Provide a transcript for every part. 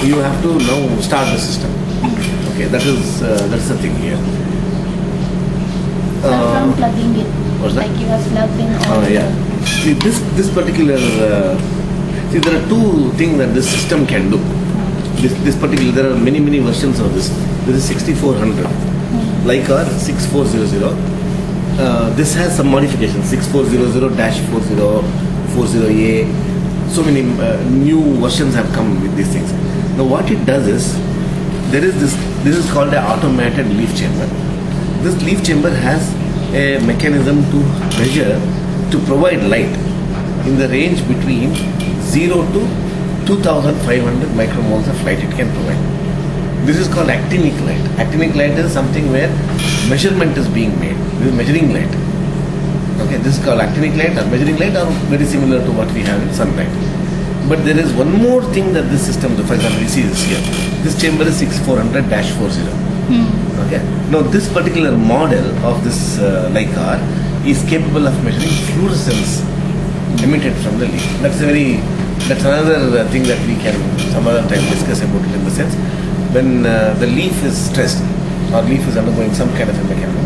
you have to now start the system. Okay, that's the thing here. From plugging it, What's that? like you have plugged in all. Yeah. See, this particular see, there are two things that this system can do. This particular, there are many versions of this. This is 6400, Leica 6400. This has some modifications. 6400-40, 40A. So many new versions have come with these things. Now, what it does is, there is this. This is called an automated leaf chamber. This leaf chamber has a mechanism to measure, to provide light in the range between 0 to 2500 micromoles of light it can provide. This is called actinic light. Actinic light is something where measurement is being made. This is measuring light. Okay, this is called actinic light or measuring light, or very similar to what we have in sunlight. But there is one more thing that this system, for example, you see this here. This chamber is 6400-40. Okay. Now this particular model of this Leica is capable of measuring fluorescence emitted from the leaf. That's another thing that we can some other time discuss about it, in the sense when the leaf is stressed or leaf is undergoing some kind of a mechanism,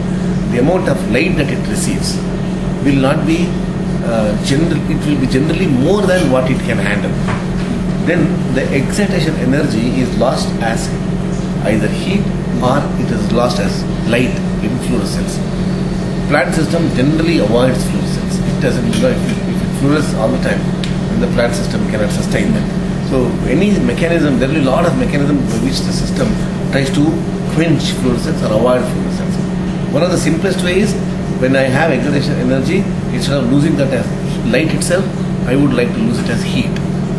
the amount of light that it receives will not be it will be generally more than what it can handle. Then the excitation energy is lost as either heat or it is lost as light in fluorescence. Plant system generally avoids fluorescence. It doesn't, if it fluoresces all the time, then the plant system cannot sustain that. So any mechanism, there will be a lot of mechanisms by which the system tries to quench fluorescence or avoid fluorescence. One of the simplest ways, when I have excitation energy, instead of losing that as light itself, I would like to lose it as heat.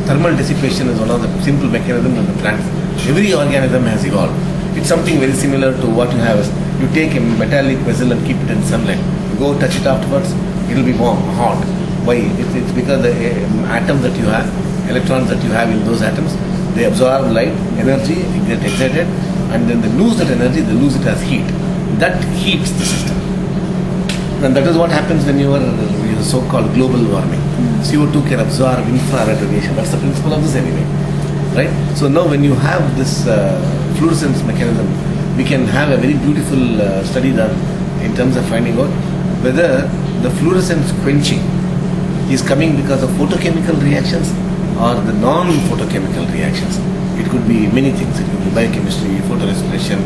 Thermal dissipation is one of the simple mechanisms in the plants. Every organism has evolved. It's something very similar to what you have. You take a metallic vessel and keep it in sunlight. You go touch it afterwards, it will be warm, hot. Why? It's because the atoms that you have, electrons that you have in those atoms, they absorb light, energy, get excited, and then they lose that energy, they lose it as heat. That heats the system. And that is what happens when you are so-called global warming. CO2 can absorb infrared radiation. That's the principle of this anyway. Right? So now when you have this fluorescence mechanism, we can have a very beautiful study done in terms of finding out whether the fluorescence quenching is coming because of photochemical reactions or the non-photochemical reactions. It could be many things. It could be biochemistry, photorespiration,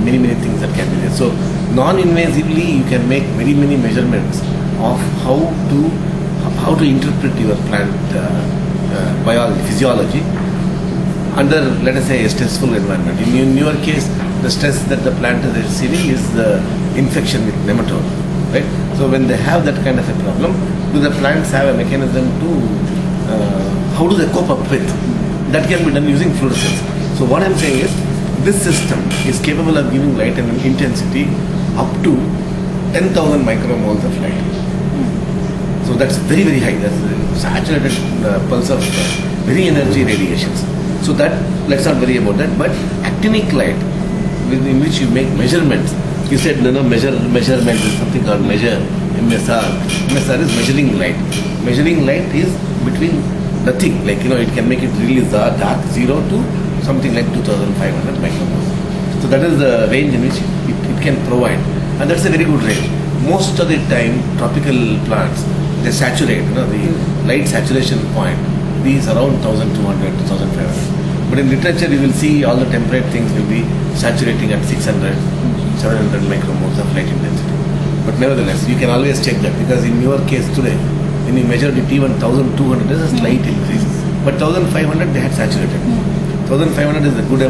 many things that can be there. So non-invasively you can make very many measurements of how to interpret your plant biology, physiology under, let us say, a stressful environment. In your case, the stress that the plant is receiving is the infection with nematode, right? So when they have that kind of a problem, do the plants have a mechanism to, how do they cope up with? That can be done using fluorescence. So what I'm saying is, this system is capable of giving light and intensity up to 10,000 micromoles of light. So that's very high. That's a saturated pulse of very energy radiations. So that, let's not worry about that. But actinic light, in which you make measurements, you said measurement is something called measure, MSR. MSR is measuring light. Measuring light is between nothing, like it can make it really dark, 0 to something like 2500 micromoles. So that is the range in which it can provide, and that's a very good range. Most of the time, tropical plants, they saturate, the light saturation point is around 1200 to 1500. But in literature, you will see all the temperate things will be saturating at 600, 700 micromoles of light intensity. But nevertheless, you can always check that, because in your case today, when you measured it even 1200, there is a slight increase. But 1500 they had saturated. 1500 is a good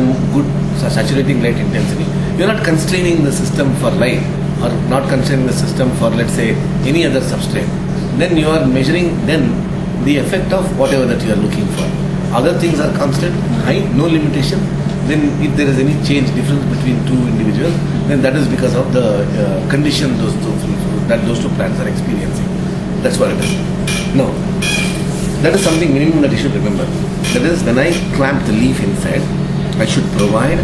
saturating light intensity. You are not constraining the system for light, or not constraining the system for, let's say, any other substrate. Then you are measuring the effect of whatever that you are looking for. Other things are constant, high, no limitation. Then if there is any difference between two individuals, then that is because of the condition those two plants are experiencing. That's what it is. No. That is something minimum that you should remember. That is, when I clamp the leaf inside, I should provide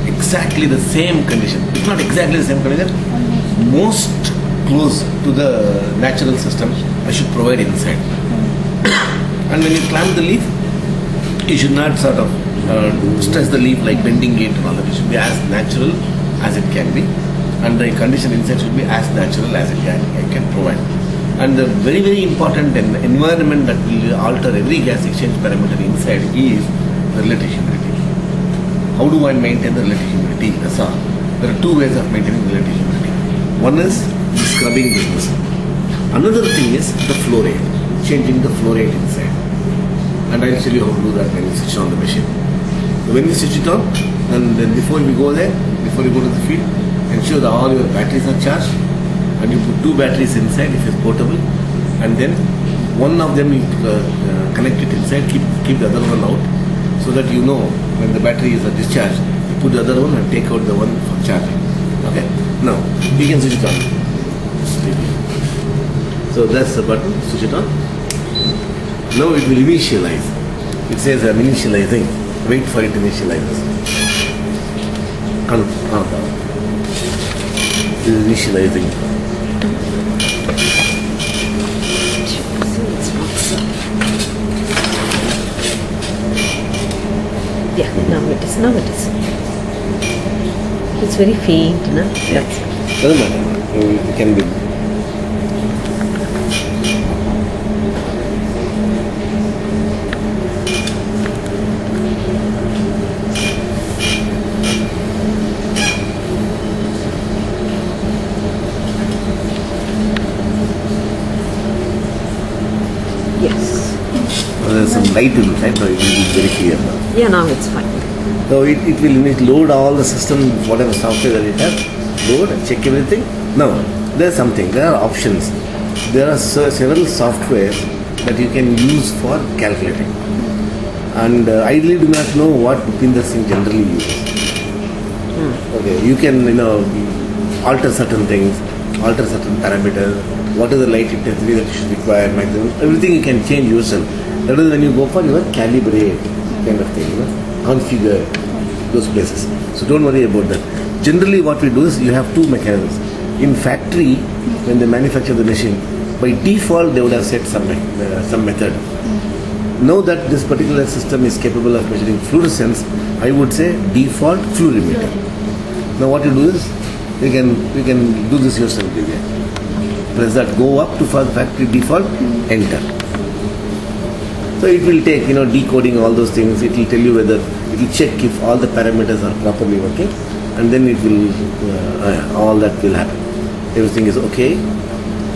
exactly the same condition. If not exactly the same condition, most close to the natural system, I should provide inside. And when you clamp the leaf, you should not sort of stress the leaf like bending it and all that. It should be as natural as it can be, and the condition inside should be as natural as it can provide. And the very, very important environment that will alter every gas exchange parameter inside is the relative humidity. How do I maintain the relative humidity? There are two ways of maintaining relative humidity. One is the scrubbing business. Another thing is the flow rate, changing the flow rate inside. And I'll show you how to do that when you switch on the machine. When you switch it on, and then before we go there, before you go to the field, ensure that all your batteries are charged, and you put two batteries inside if it's portable, and then one of them you connect it inside, keep the other one out, so that you know when the battery is discharged, you put the other one and take out the one for charging. Okay? Now, you can switch it on. So that's the button, switch it on. Now it will initialize. It says I'm initializing. Wait for it to initialize. It is initializing. Yeah, now it is. It's very faint, no? Yeah. Doesn't matter. It can be. Yes. There's some light inside, so it will be very clear now. Yeah, now it's fine. So it will load all the system, whatever software that it has, load and check everything. Now, there's something, there are options. There are several softwares that you can use for calculating. And I really do not know what Bhupinder Singh generally uses. Okay, you can, alter certain things, alter certain parameters, what is the light intensity that you should require, maximum, everything you can change yourself. That is when you go for your calibrate kind of thing, configure those places. So don't worry about that. Generally what we do is you have two mechanisms. In factory, when they manufacture the machine, by default they would have set some method. Now that this particular system is capable of measuring fluorescence, I would say default fluorimeter. Now what you do is, you can do this yourself. Press that, go up to factory default, enter. So it will take, decoding all those things. It will tell you whether, it will check if all the parameters are properly working, and then it will, all that will happen. Everything is okay.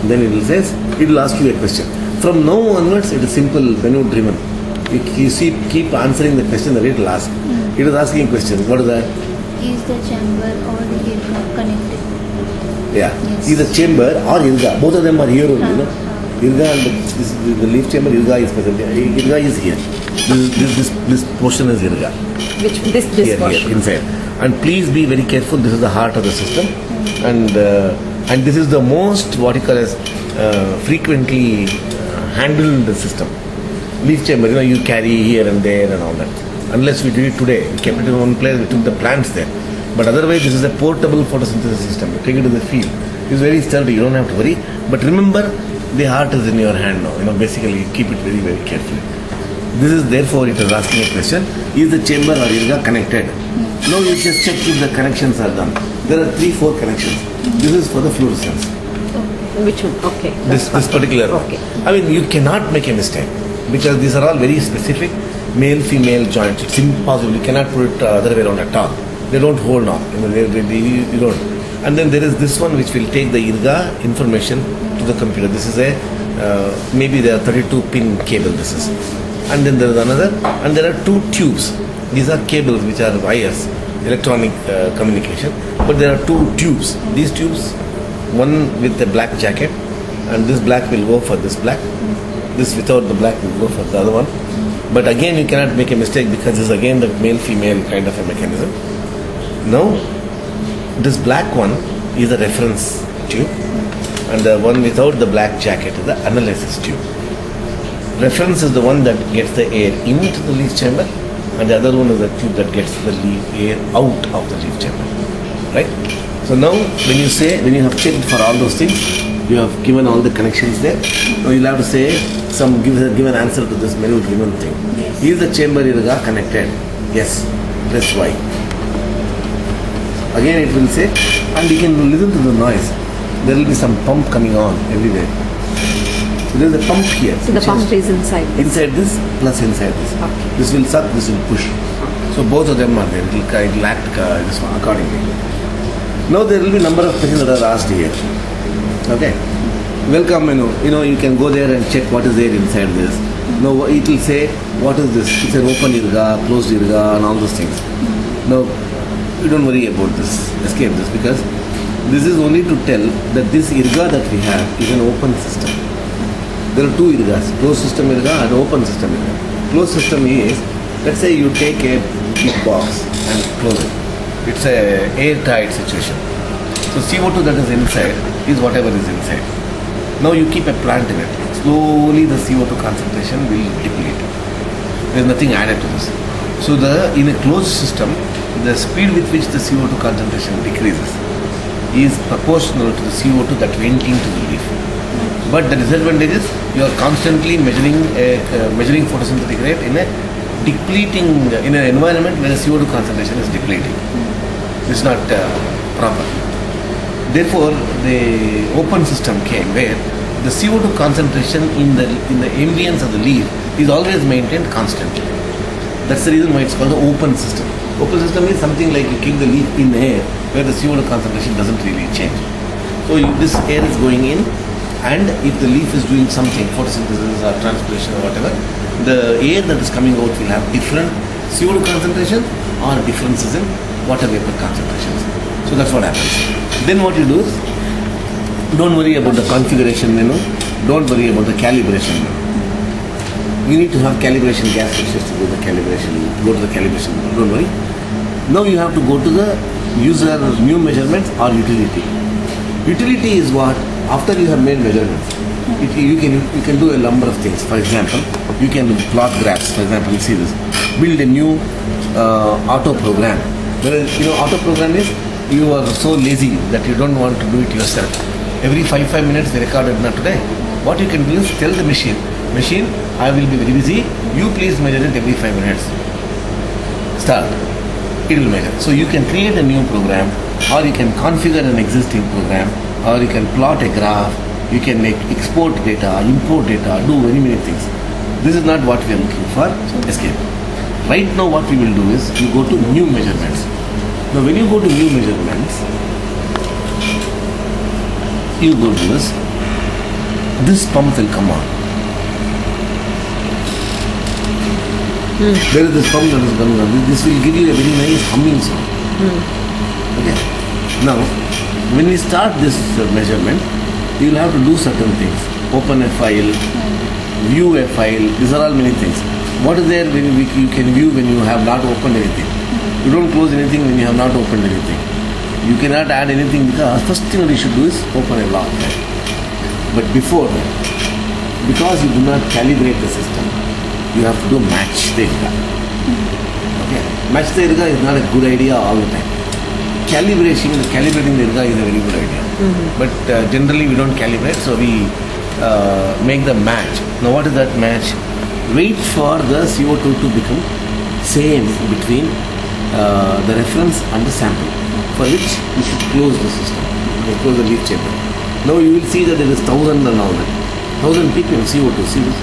Then it will ask you a question. From now onwards, it is simple menu driven. You see, keep answering the question that it will ask. It is asking a question. What is that? Is the chamber or the IRGA connected? Yeah. Yes. Either chamber or IRGA. Both of them are here only. IRGA and the leaf chamber, IRGA is present. IRGA is here. This portion is IRGA. Which this portion? Here, inside. And please be very careful. This is the heart of the system, and this is the most what you call as frequently handled system. Leaf chamber, you carry here and there and all that. Unless we did it today, we kept it in one place. We took the plants there. But otherwise, this is a portable photosynthesis system. You take it to the field. It's very sturdy. You don't have to worry. But remember, the heart is in your hand now. Basically, keep it very, very carefully. This is therefore it is asking a question: is the chamber or IRGA connected? Now you just check if the connections are done. There are 3-4 connections. This is for the fluorescence. Which one? Okay. This particular. Okay. I mean, you cannot make a mistake because these are all very specific male-female joints. It's impossible. You cannot put it other way around at all. They don't hold on. You don't. And then there is this one which will take the IRGA information to the computer. This is a maybe there are 32-pin cable. This is, and then there is another, and there are 2 tubes. These are cables which are wires, electronic communication. But there are 2 tubes. These tubes, one with a black jacket, and this black will go for this black. This without the black will go for the other one. But again, you cannot make a mistake because this is again the male-female kind of a mechanism. Now, this black one is a reference tube, and the one without the black jacket is the analysis tube. Reference is the one that gets the air into the leaf chamber, and the other one is the tube that gets the air out of the leaf chamber. Right? So now, when you have checked for all those things, you have given all the connections there. Now you'll have to say give an answer to this menu given thing. Yes. Is the chamber IRGA connected? Yes, press Y. Again it will say, and you can listen to the noise. There will be some pump coming on everywhere. So there is a pump here. So the pump is inside. Inside this plus inside this. Okay. This will suck, this will push. So both of them are there. It will act this one accordingly. Now there will be number of questions that are asked here. Okay. Welcome menu. You can go there and check what is there inside this. Now it will say what is this. It's an open irga, closed irga, and all those things. Now you don't worry about this. Escape this, because this is only to tell that this irga that we have is an open system. There are two irgas, closed system irga and open system irga. Closed system is, let's say you take a big box and close it. It's a airtight situation. So CO2 that is inside is whatever is inside. Now you keep a plant in it. Slowly the CO2 concentration will deplete. There is nothing added to this. So in a closed system, the speed with which the CO2 concentration decreases is proportional to the CO2 that went into the leaf. But the disadvantage is you are constantly measuring photosynthetic rate in a depleting, in an environment where the CO2 concentration is depleting. This is not proper. Therefore, the open system came where the CO2 concentration in the ambience of the leaf is always maintained constantly. That's the reason why it's called the open system. Open system is something like you keep the leaf in air where the CO2 concentration doesn't really change. So this air is going in, and if the leaf is doing something, photosynthesis or transpiration or whatever, the air that is coming out will have different CO2 concentration or differences in water vapor concentrations. So that's what happens. Then what you do is, don't worry about the configuration menu, don't worry about the calibration menu. You need to have calibration gas fixtures to go to the calibration menu. Don't worry. Now you have to go to the user new measurements or utility. Utility is what? After you have made measurements, you can do a number of things. For example, you can plot graphs. For example, you see this. Build a new auto program. Whereas, auto program is you are so lazy that you don't want to do it yourself. Every 5 minutes we recorded not today. What you can do is tell the machine, I will be very busy. You please measure it every 5 minutes. Start. It will measure. So you can create a new program, or you can configure an existing program, or you can plot a graph, you can export data, import data, do very many things. This is not what we are looking for. Escape. Right now what we will do is, you go to new measurements. Now when you go to new measurements, you go to this pump will come on. There is this pump that is coming on. This will give you a very nice humming sound. Okay. Now, when we start this measurement, you will have to do certain things. Open a file, view a file. These are all many things. What is there when you can view when you have not opened anything? You don't close anything when you have not opened anything. You cannot add anything, because first thing that you should do is open a log. But before that, because you do not calibrate the system, you have to do match the irga. Okay. Match the irga is not a good idea all the time. Calibrating the irga is a very good idea. But generally we don't calibrate, so we make the match. Now what is that match? Wait for the CO2 to become same between the reference and the sample, for which you should close the system. You close the leaf chamber. Now you will see that there is 1000 and all that. 1000 ppm CO2. See this?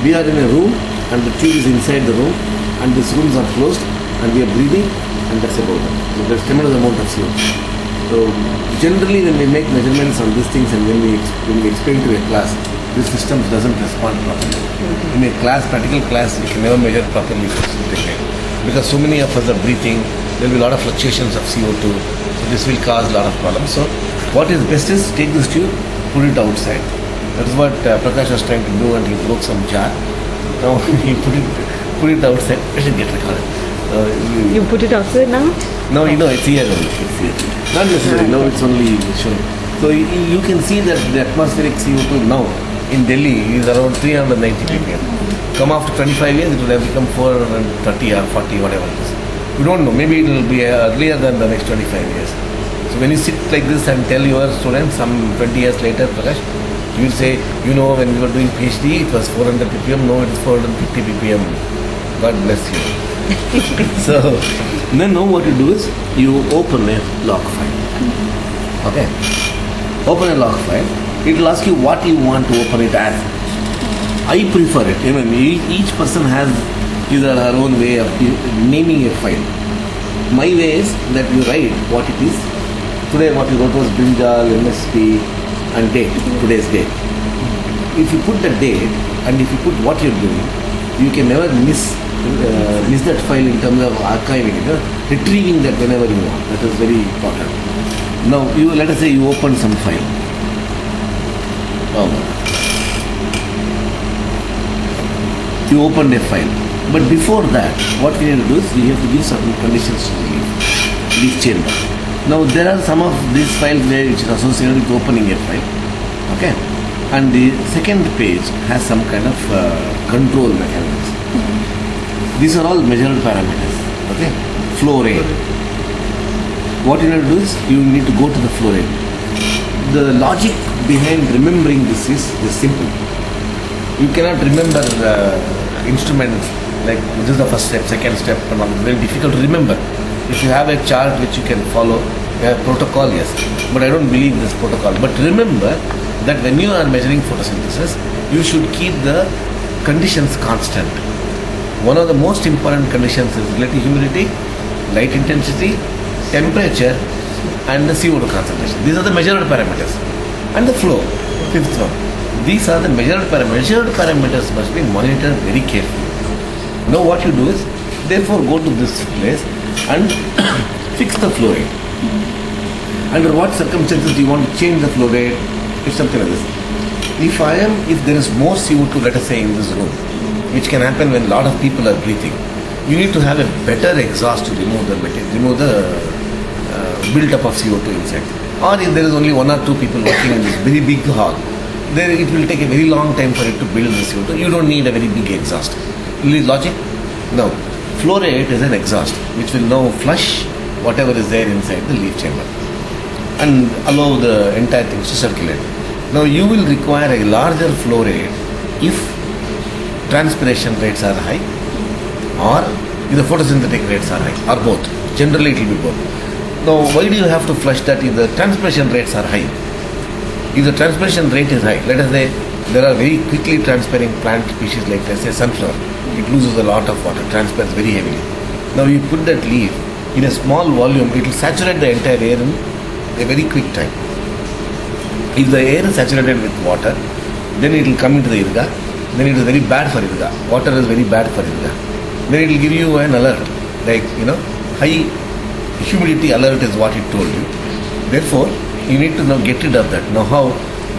We are in a room and the tube is inside the room, and these rooms are closed and we are breathing, and that's about it. So there's tremendous amount of CO2. So generally when we make measurements on these things and when we explain to a class, this system doesn't respond properly. In a class, practical class, you can never measure properly because so many of us are breathing. There will be a lot of fluctuations of CO2. So this will cause a lot of problems. So what is best is take this tube, put it outside. That is what Prakash was trying to do, and he broke some jar. Now he put it outside. It should get recorded. You put it outside now? No, it's here only. It's here. Not necessarily. Now it's only showing. So you can see that the atmospheric CO2 now in Delhi is around 390 ppm. Come after 25 years, it will have become 430 or 40, whatever it is. You don't know. Maybe it will be earlier than the next 25 years. So when you sit like this and tell your students some 20 years later, Prakash, you will say, when we were doing PhD, it was 400 ppm, now it is 450 ppm. God bless you. So then now what you do is you open a log file. Okay. Open a log file. It will ask you what you want to open it as. I prefer it. I mean, each person has his or her own way of naming a file. My way is that you write what it is. Today what you wrote was brinjal, MSP and date, today's date. If you put the date and if you put what you're doing, you can never miss that file in terms of archiving it, retrieving that whenever you want. That is very important. Now, let us say you open some file. You opened a file. But before that, what we need to do is we have to give certain conditions to the leaf chamber. Now, there are some of these files where which is associated with opening a file. Okay? And the second page has some kind of control mechanisms. These are all measured parameters. Okay? Flow rate. What you need to do is you need to go to the flow rate. The logic behind remembering this is simple. You cannot remember instruments like this is the first step, second step, and all. It's very difficult to remember. If you have a chart which you can follow, you have protocol, yes. But I don't believe this protocol. But remember that when you are measuring photosynthesis, you should keep the conditions constant. One of the most important conditions is relative humidity, light intensity, temperature, and the CO2 concentration. These are the measured parameters. And the flow, fifth one. These are the measured parameters. Measured parameters must be monitored very carefully. Now what you do is, therefore go to this place and fix the flow rate. Under what circumstances do you want to change the flow rate? It's something like this. If there is more CO2, let us say, in this room, which can happen when a lot of people are breathing, you need to have a better exhaust to remove the build-up of CO2 inside. Or if there is only one or two people working in this very big hall, then it will take a very long time for it to build the CO2. You don't need a very big exhaust. Logic? No. Flow rate is an exhaust which will now flush whatever is there inside the leaf chamber and allow the entire thing to circulate. Now you will require a larger flow rate if transpiration rates are high or if the photosynthetic rates are high, or both. Generally it will be both. Now why do you have to flush that if the transpiration rates are high? If the transpiration rate is high, let us say there are very quickly transpiring plant species like, let's say, sunflower. It loses a lot of water, transpires very heavily. Now you put that leaf in a small volume, it will saturate the entire air in a very quick time. If the air is saturated with water, then it will come into the irriga, then it is very bad for irriga. Water is very bad for irriga. Then it will give you an alert, like, high humidity alert is what it told you. Therefore, you need to now get rid of that. Now how?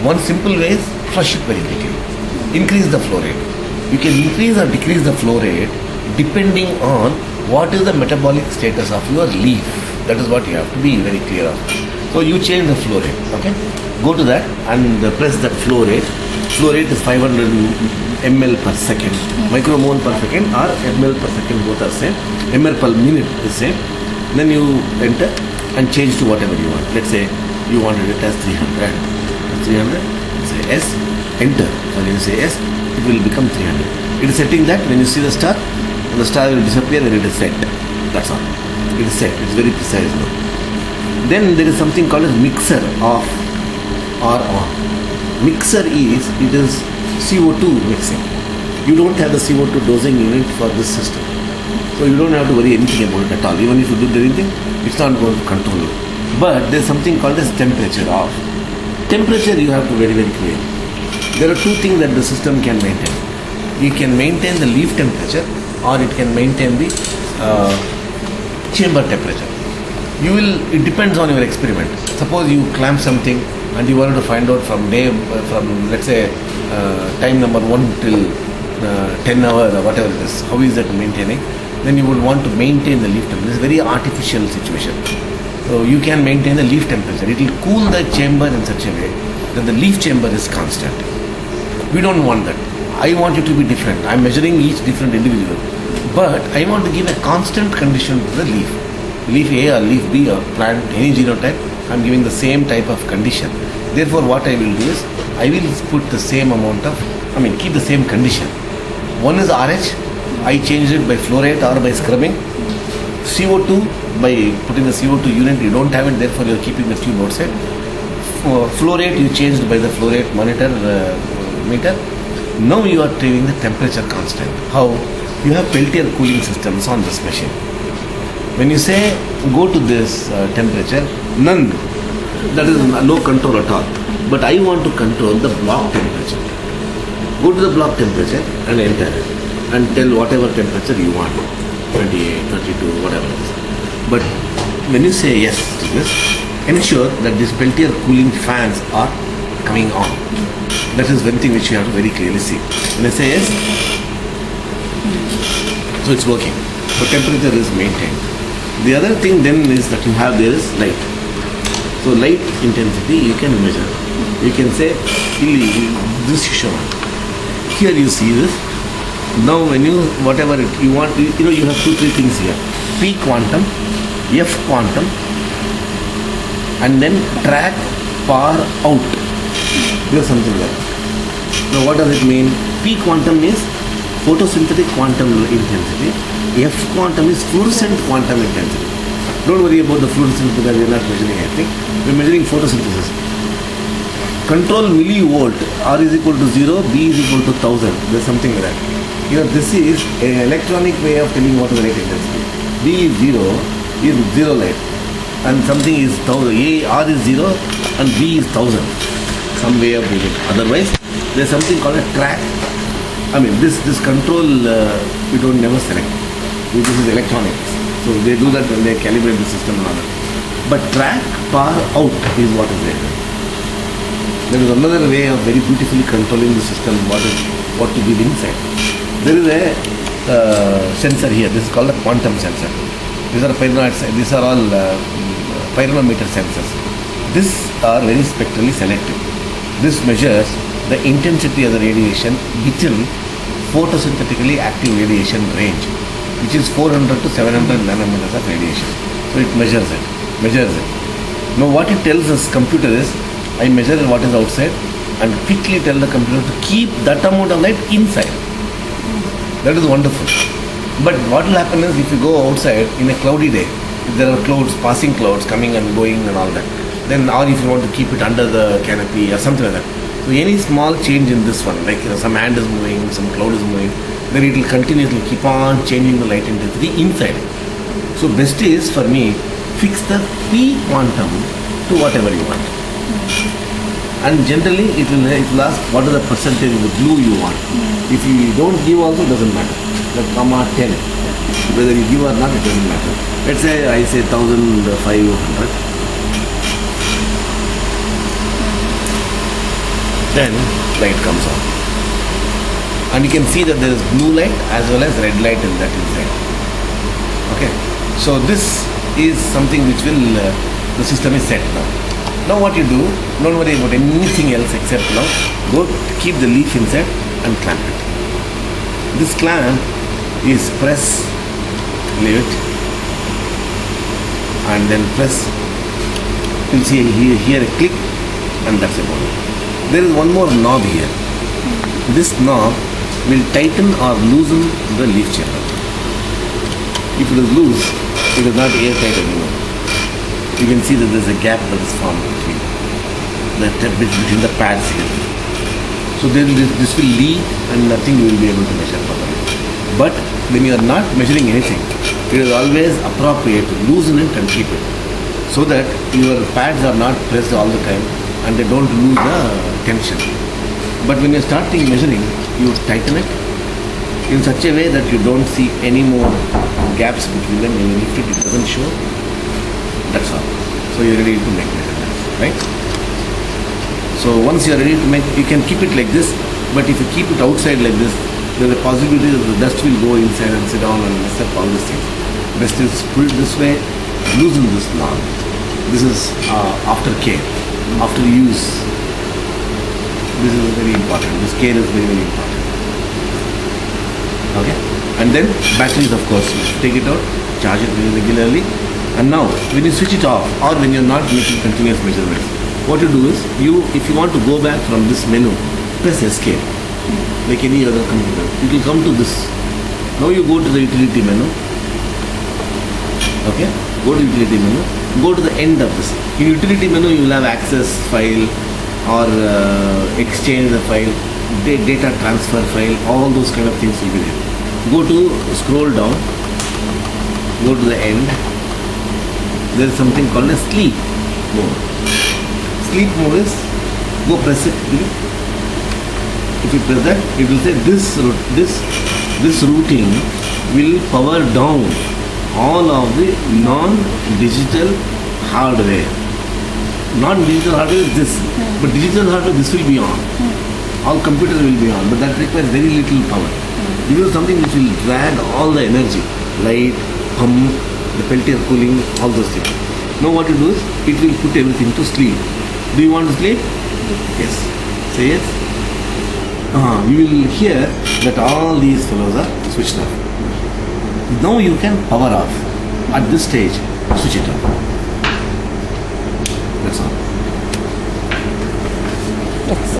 One simple way is flush it very quickly. Increase the flow rate. You can increase or decrease the flow rate depending on what is the metabolic status of your leaf. That is what you have to be very clear of. So you change the flow rate. Okay? Go to that and press that flow rate. Flow rate is 500 ml per second. Micromole per second or ml per second, both are same. ml per minute is same. Then you enter and change to whatever you want. Let's say you wanted it as 300. 300, say S, enter. When you say S, it will become 300. It is setting that when you see the star will disappear when it is set. That's all. It is set. It is very precise now. Then there is something called as mixer off or on. Mixer is CO2 mixing. You don't have the CO2 dosing unit for this system. So you don't have to worry anything about it at all. Even if you do anything, it's not going to control you. But there's something called as temperature off. Temperature you have to very, very clear. There are two things that the system can maintain. It can maintain the leaf temperature or it can maintain the chamber temperature. It depends on your experiment. Suppose you clamp something and you wanted to find out from let's say time number 1 till 10 hours or whatever it is, how is that maintaining? Then you would want to maintain the leaf temperature. It's a very artificial situation. So you can maintain the leaf temperature. It will cool the chamber in such a way that the leaf chamber is constant. We don't want that. I want it to be different. I'm measuring each different individual. But I want to give a constant condition to the leaf. Leaf A or leaf B or plant, any genotype, I'm giving the same type of condition. Therefore, what I will do is, I will put the same amount of, keep the same condition. One is RH, I changed it by flow rate or by scrubbing. CO2, by putting the CO2 unit, you don't have it, therefore you are keeping the tube outside. Flow rate you changed by the flow rate monitor meter. Now you are taking the temperature constant. How? You have Peltier cooling systems on this machine. When you say go to this temperature, none, that is no control at all. But I want to control the block temperature. Go to the block temperature and enter it and tell whatever temperature you want, 28, 32, whatever it is. But when you say yes to this, ensure that these Peltier cooling fans are coming on. That is one thing which you have to very clearly see. When I say yes, so it's working. So temperature is maintained. The other thing then is that you have there is light. So light intensity you can measure. You can say this is shown. Here you see this. Now when you whatever you want, you have 2-3 things here. P quantum, F quantum, and then track power out. There's something there. Now what does it mean? P quantum is photosynthetic quantum intensity. F quantum is fluorescent quantum intensity. Don't worry about the fluorescent because we're not measuring anything. We're measuring photosynthesis. Control millivolt, R is equal to 0, B is equal to 1000. There's something like that. This is an electronic way of telling what is the light intensity. B is 0 light. And something is 1000. R is 0 and B is 1000. Some way of doing it. Otherwise, there's something called a track. This control you don't never select. This is electronics. So they do that when they calibrate the system and all that. But track power out is what is there. There is another way of very beautifully controlling the system, what to give inside. There is a sensor here. This is called a quantum sensor. These are all pyranometer sensors. These are very spectrally selective. This measures the intensity of the radiation within photosynthetically active radiation range, which is 400 to 700 nanometers of radiation. So it measures it. Now what it tells us computer is, I measure what is outside and quickly tell the computer to keep that amount of light inside. That is wonderful. But what will happen is if you go outside in a cloudy day, if there are clouds, passing clouds coming and going and all that, then or if you want to keep it under the canopy or something like that. So any small change in this one, like some hand is moving, some cloud is moving, then it will continuously keep on changing the light intensity inside. So best is for me, fix the P quantum to whatever you want. And generally it will ask what is the percentage of the blue you want. If you don't give also, doesn't matter. Like comma 10. Whether you give or not, it doesn't matter. Let's say I say 1500. Then light comes on. And you can see that there is blue light as well as red light in that inside. Okay. So this is something which will, the system is set now. Now what you do, don't worry about anything else except now, go keep the leaf inside and clamp it. This clamp is press, leave it, and then press. You'll see here a click, and that's about it. There is one more knob here. This knob will tighten or loosen the leaf chamber. If it is loose, it is not airtight anymore. You can see that there is a gap that is formed between the pads here. So then this will leak and nothing you will be able to measure properly. But when you are not measuring anything, it is always appropriate to loosen it and keep it, so that your pads are not pressed all the time and they don't lose the tension. But when you are starting measuring, you tighten it in such a way that you don't see any more gaps between them. When you lift it, it doesn't show. That's all. So you're ready to make measurements, right? So once you're ready to make, you can keep it like this, but if you keep it outside like this, there's a possibility that the dust will go inside and sit down and mess up all these things. Best is put it this way, loosen this knob. This is after care, after use. This is very important. This care is very, very important. Okay? And then batteries, of course, you take it out, charge it very regularly. And now, when you switch it off, or when you're not making continuous measurements, what you do is, if you want to go back from this menu, press escape, like any other computer. You will come to this Now you go to the utility menu. Okay, go to utility menu. Go to the end of this. In utility menu, you will have access file or exchange the file, data transfer file. All those kind of things will be there. Go to scroll down. Go to the end. There is something called a sleep mode. Sleep mode is go press it. If you press that, it will say this routing will power down all of the non-digital hardware. Non-digital hardware is this, but digital hardware this will be on. All computers will be on, but that requires very little power. This is something which will drag all the energy, light, pump, the Peltier cooling, all those things. Now what you do is, it will put everything to sleep. Do you want to sleep? Yes. Say yes. You will hear that all these fellows are switched off. Now you can power off. At this stage, switch it off. That's all. Yes.